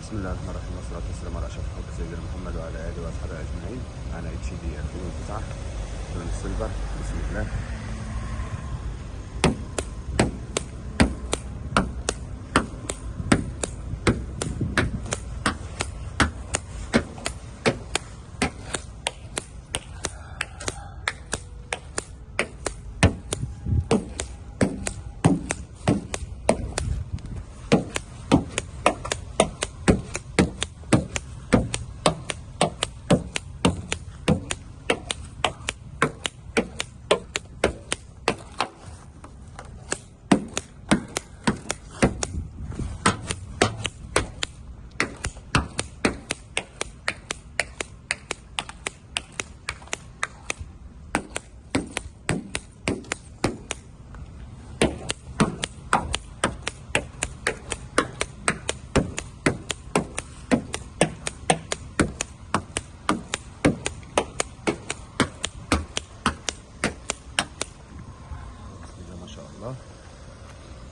بسم الله الرحمن الرحيم والصلاة والسلام على أشرف خلق سيدنا محمد وعلى آله وأصحابه أجمعين. معنا اتش دي 2009 لون السيلفر. بسم الله.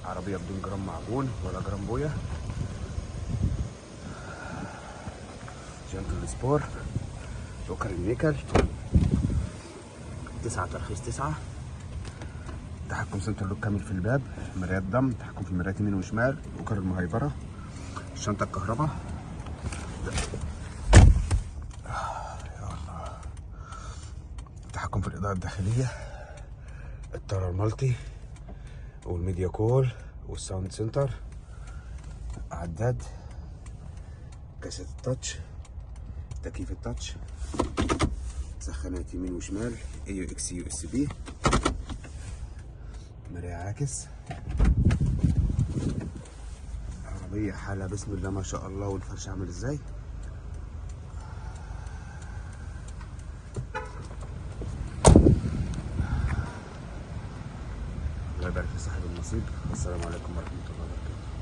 عربية بدون جرام معجون ولا جرام بويا. جانكل سبور سكر النيكل 9 ترخيص 9. تحكم سنتر لوك كامل في الباب، مرايات ضم، تحكم في المرايات يمين وشمال، وكر المهيبرة، الشنطة الكهرباء. يا الله. تحكم في الإضاءة الداخلية، الطارة المالتي والميديا كول والساوند سنتر، عداد، كاسة التاتش، تكييف التاتش، سخانات يمين وشمال، اي يو اكس يو اس بي، مراية عاكس. عربية حالة بسم الله ما شاء الله. والفرش عامل ازاي؟ الله يبارك في صاحب النصيب. والسلام عليكم ورحمة الله وبركاته.